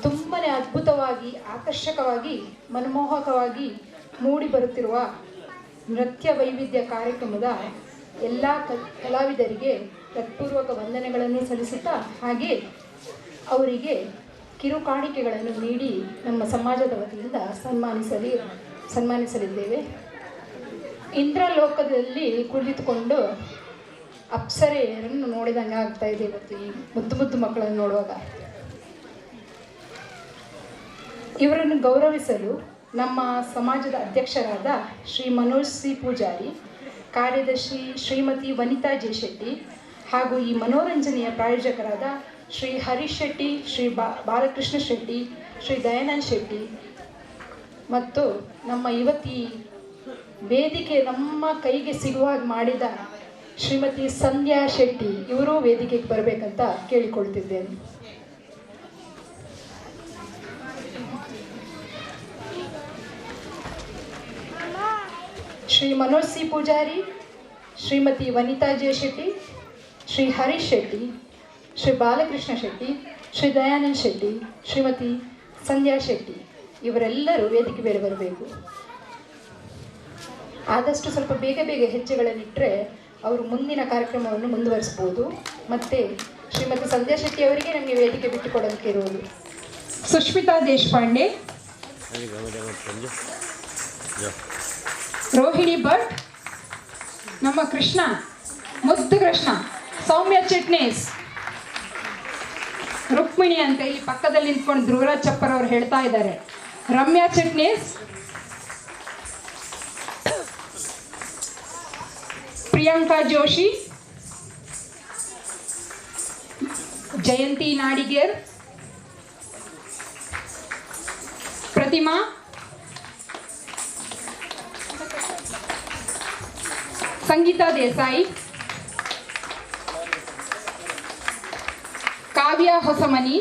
ತುಂಬನೇ ಅದ್ಭುತವಾಗಿ ಆಕರ್ಷಕವಾಗಿ ಮನಮೋಹಕವಾಗಿ ಮೂಡಿ ಬರುತ್ತಿರುವ ನೃತ್ಯ ವೈವಿಧ್ಯ ಕಾರ್ಯಕ್ರಮದ ಎಲ್ಲ ಕಲಾವಿದರಿಗೆ ಹೃತ್ಪೂರ್ವಕ ವಂದನೆಗಳನ್ನು ಸಲ್ಲಿಸುತ್ತಾ ಹಾಗೆ ಅವರಿಗೆ ಕಿರು ಕಾಣಿಕೆಗಳನ್ನು ನೀಡಿ ನಮ್ಮ ಸಮಾಜದ ವತಿಯಿಂದ ಸನ್ಮಾನಿಸಲಿದ್ದೇವೆ. ಇಂದ್ರಲೋಕದಲ್ಲಿ ಕುಳಿತುಕೊಂಡು ಅಪ್ಸರೆಯರನ್ನು ನೋಡಿದಂಗೆ ಆಗ್ತಾ ಇದೆ ಇವತ್ತು ಈ ಮುದ್ದು ಮುದ್ದು ಮಕ್ಕಳನ್ನು ನೋಡುವಾಗ. ಇವರನ್ನು ಗೌರವಿಸಲು ನಮ್ಮ ಸಮಾಜದ ಅಧ್ಯಕ್ಷರಾದ ಶ್ರೀ ಮನೋಜ್ ಸಿ ಪೂಜಾರಿ, ಕಾರ್ಯದರ್ಶಿ ಶ್ರೀಮತಿ ವನಿತಾ ಜೆ ಶೆಟ್ಟಿ ಹಾಗೂ ಈ ಮನೋರಂಜನೆಯ ಪ್ರಾಯೋಜಕರಾದ ಶ್ರೀ ಹರೀಶ್ ಶೆಟ್ಟಿ, ಶ್ರೀ ಬಾಲಕೃಷ್ಣ ಶೆಟ್ಟಿ, ಶ್ರೀ ದಯಾನಂದ್ ಶೆಟ್ಟಿ ಮತ್ತು ನಮ್ಮ ಇವತ್ತಿ ವೇದಿಕೆ ನಮ್ಮ ಕೈಗೆ ಸಿಗುವಾಗ ಮಾಡಿದ ಶ್ರೀಮತಿ ಸಂಧ್ಯಾ ಶೆಟ್ಟಿ ಇವರು ವೇದಿಕೆಗೆ ಬರಬೇಕಂತ ಕೇಳಿಕೊಳ್ತಿದ್ದೇನೆ. ಶ್ರೀ ಮನೋಜ್ ಸಿ ಪೂಜಾರಿ, ಶ್ರೀಮತಿ ವನಿತಾ ಜೆ ಶೆಟ್ಟಿ, ಶ್ರೀ ಹರೀಶ್ ಶೆಟ್ಟಿ, ಶ್ರೀ ಬಾಲಕೃಷ್ಣ ಶೆಟ್ಟಿ, ಶ್ರೀ ದಯಾನಂದ್ ಶೆಟ್ಟಿ, ಶ್ರೀಮತಿ ಸಂಧ್ಯಾ ಶೆಟ್ಟಿ ಇವರೆಲ್ಲರೂ ವೇದಿಕೆ ಮೇಲೆ ಬರಬೇಕು. ಆದಷ್ಟು ಸ್ವಲ್ಪ ಬೇಗ ಬೇಗ ಹೆಜ್ಜೆಗಳನ್ನಿಟ್ಟರೆ ಅವರು ಮುಂದಿನ ಕಾರ್ಯಕ್ರಮವನ್ನು ಮುಂದುವರಿಸ್ಬೋದು. ಮತ್ತು ಶ್ರೀಮತಿ ಸಂಧ್ಯಾ ಶೆಟ್ಟಿ ಅವರಿಗೆ ನಮಗೆ ವೇದಿಕೆ ಬಿಟ್ಟುಕೊಡೋದಕ್ಕೆ ಇರುವುದು. ಸುಷ್ಮಿತಾ ದೇಶಪಾಂಡೆ, ರೋಹಿಣಿ ಭಟ್, ನಮ್ಮ ಕೃಷ್ಣ ಮುದ್ದು ಕೃಷ್ಣ, ಸೌಮ್ಯ ಚಿಟ್ನೀಸ್, ರುಕ್ಮಿಣಿ ಅಂತ ಇಲ್ಲಿ ಪಕ್ಕದಲ್ಲಿ ನಿಂತ್ಕೊಂಡು ಧ್ರುವರಾಜ್ ಚಪ್ಪರ್ ಅವರು ಹೇಳ್ತಾ ಇದ್ದಾರೆ, ರಮ್ಯಾ ಚಿಟ್ನೀಸ್, ಪ್ರಿಯಾಂಕಾ ಜೋಶಿ, ಜಯಂತಿ ನಾಡಿಗೇರ್, ಪ್ರತಿಮಾ, ಸಂಗೀತಾ ದೇಸಾಯಿ, ಕಾವ್ಯ ಹೊಸಮನಿ,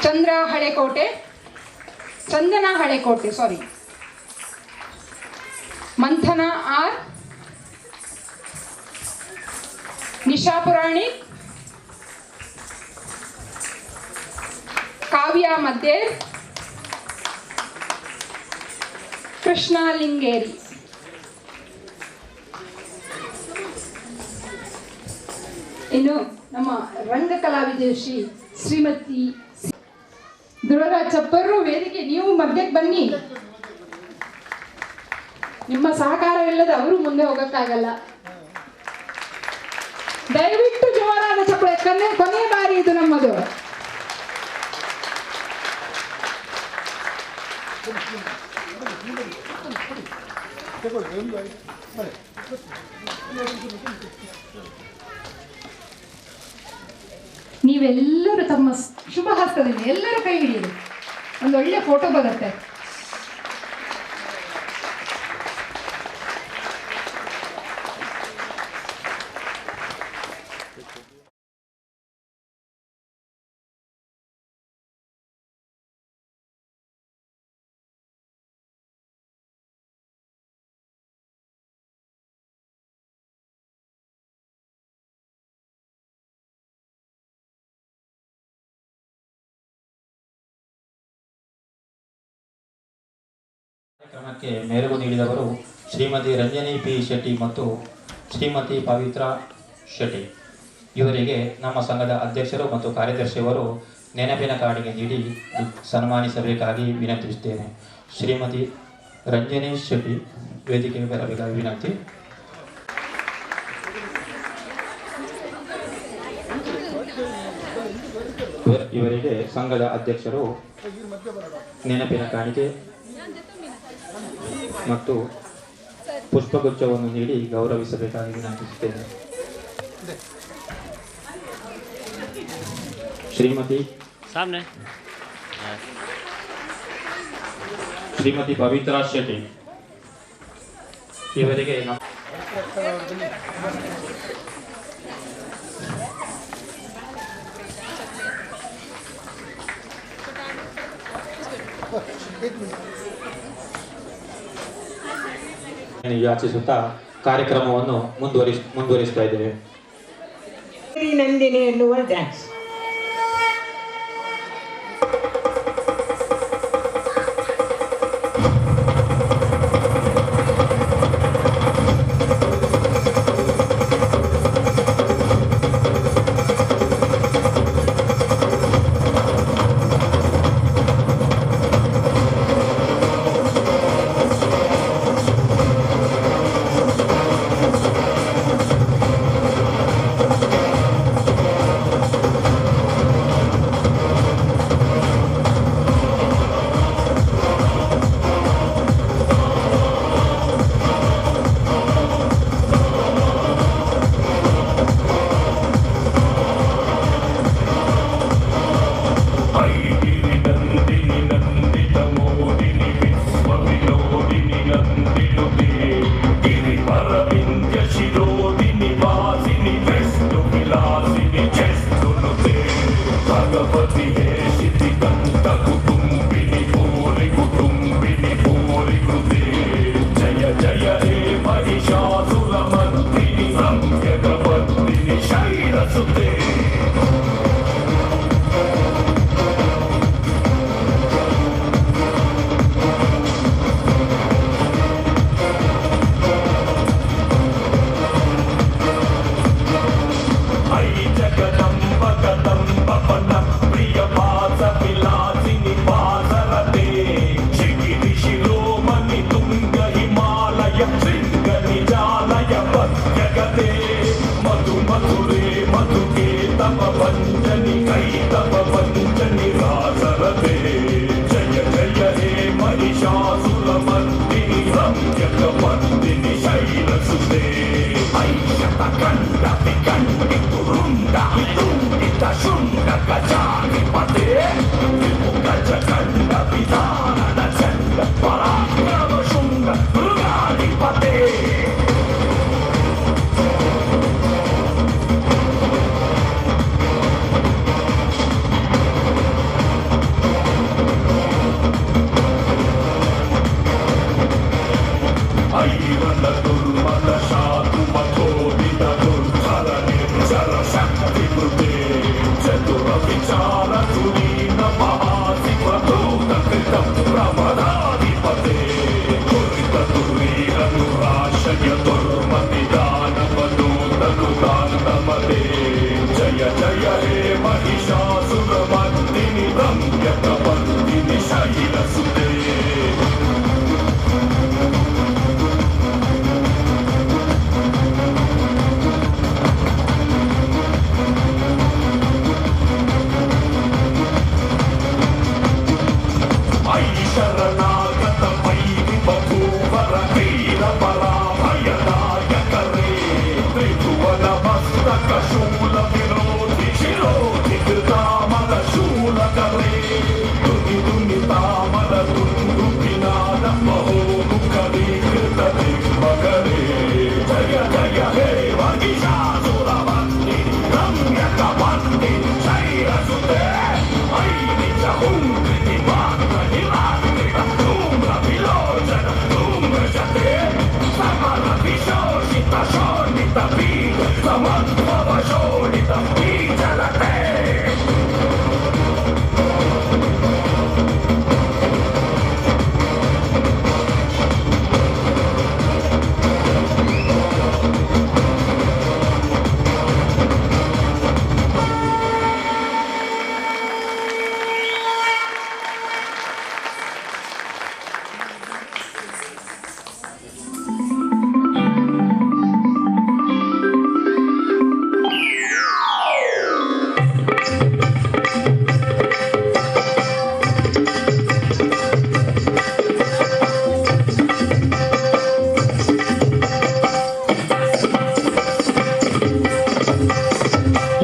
ಚಂದ್ರ ಹಳೆಕೋಟೆ, ಚಂದನ ಹಳೆಕೋಟೆ, ಸಾರಿ, ಮಂಥನ ಆರ್, ನಿಶಾ ಪುರಾಣಿಕ್, ಕಾವ್ಯ ಮಧ್ಯೆ, ಕೃಷ್ಣ ಲಿಂಗೇರಿ. ಇನ್ನು ನಮ್ಮ ರಂಗ ಕಲಾವಿದೆ ಶ್ರೀಮತಿ ಧ್ರುವರಾಜ್ ಚಪ್ಪರು ವೇದಿಕೆ, ನೀವು ಮಧ್ಯಕ್ಕೆ ಬನ್ನಿ. ನಿಮ್ಮ ಸಹಕಾರವಿಲ್ಲದೆ ಅವರು ಮುಂದೆ ಹೋಗಕ್ಕಾಗಲ್ಲ. ದಯವಿಟ್ಟು ಜೋರಾದ ಚಪ್ಪಳೆ, ಕೊನೆಯ ಬಾರಿ ಇದು ನಮ್ಮದು. ನೀವೆಲ್ಲರೂ ತಮ್ಮ ಶುಭ ಹಸ್ತದಿಂದ ಎಲ್ಲರೂ ಕೈ ಹಿಡಿಯಿರಿ, ಒಂದು ಒಳ್ಳೆ ಫೋಟೋ ಬರುತ್ತೆ. ಕಾರ್ಯಕ್ರಮಕ್ಕೆ ಮೆರುಗು ನೀಡಿದವರು ಶ್ರೀಮತಿ ರಂಜನಿ ಪಿ ಶೆಟ್ಟಿ ಮತ್ತು ಶ್ರೀಮತಿ ಪವಿತ್ರ ಶೆಟ್ಟಿ. ಇವರಿಗೆ ನಮ್ಮ ಸಂಘದ ಅಧ್ಯಕ್ಷರು ಮತ್ತು ಕಾರ್ಯದರ್ಶಿಯವರು ನೆನಪಿನ ಕಾಣಿಕೆ ನೀಡಿ ಸನ್ಮಾನಿಸಬೇಕಾಗಿ ವಿನಂತಿಸುತ್ತೇನೆ. ಶ್ರೀಮತಿ ರಂಜನಿ ಶೆಟ್ಟಿ ವೇದಿಕೆಗೆ ಬರಬೇಕಾಗಿ ವಿನಂತಿ. ಇವರಿಗೆ ಸಂಘದ ಅಧ್ಯಕ್ಷರು ನೆನಪಿನ ಕಾಣಿಕೆ ಮತ್ತು ಪುಷ್ಪಗುಚ್ಛವನ್ನು ನೀಡಿ ಗೌರವಿಸಬೇಕಾಗಿ ವಿನಂತಿಸುತ್ತೇನೆ. ಶ್ರೀಮತಿ ಪವಿತ್ರ ಶೆಟ್ಟಿ ಇವರಿಗೆ ಯಾಚಿಸುತ್ತಾ ಕಾರ್ಯಕ್ರಮವನ್ನು ಮುಂದುವರಿಸ್ತಾ ಇದ್ದೇವೆ. ನಂದಿನಿ ಎನ್ನುವ ಡ್ಯಾನ್ಸ್. ಪ್ರಮದಾಧಿಪತೆ ಕುರಿತ ದುರ್ವೀರನು ರಾಶಯ ದುರ್ಮತಿದಾನವದೂತನು ಕಾಂತಮತೆ ಜಯ ಜಯ ಹೇ ಮಹಿಷಾಸುರಮರ್ದಿನಿ ರಮ್ಯಕಪರ್ದಿನಿ ಶೈಲಸುತೆ ಶರಣಾಗತ ಮೈರಿ ಬಭೂವರ ವೀರ ಪರಾಭಯದಾಯಕರೇ ತ್ರಿಭುವನ ಮಸ್ತಕ ಶೂಲ ವಿರೋಧಿ ಶಿರೋಧಿ ಕೃತಾಮರ ಶೂಲಕರೇ ದುನಿ ದುನಿ ತಾಮರ ದುಂದು ವಿನಾದ ಮಹೋಮುಖರೀಕೃತ ದಿಗ್ಮಕರೇ ಜಯ ಜಯ ಹೇ ಮಹಿಷಾಸುರಮರ್ದಿನಿ ರಮ್ಯಕಪರ್ದಿನಿ ಶೈಲಸುತೆ ಐ ನಿಜ ಹುಂಕೃತಿ ಮಾತ್ರ ಶೋಷಿತ ಶೋಣಿತ ಬೀಜ ಸಮದ್ಭವ ಶೋಣಿತ ಬೀಜಲತೆ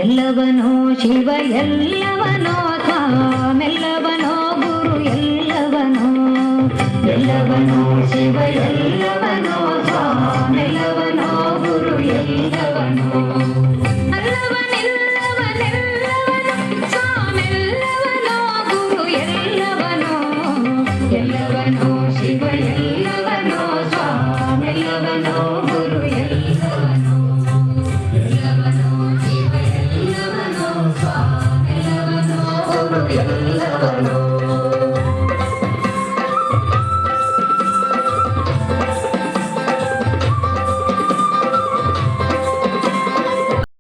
ಎಲ್ಲವನೋ ಶಿವ ಎಲ್ಲವನೋ ಸ್ವಾಮೆಲ್ಲವನೋ ಗುರು ಎಲ್ಲವನೋ ಎಲ್ಲವನೋ ಶಿವ ಎಲ್ಲವನೋ ಸ್ವಾಮೆಲ್ಲವನೋ ಗುರು ಎಲ್ಲವನೋ ಅಲ್ಲವನೆಲ್ಲವನೆಲ್ಲವನೋ ಸ್ವಾಮೆಲ್ಲವನೋ ಗುರು ಎಲ್ಲವನೋ ಎಲ್ಲವನೋ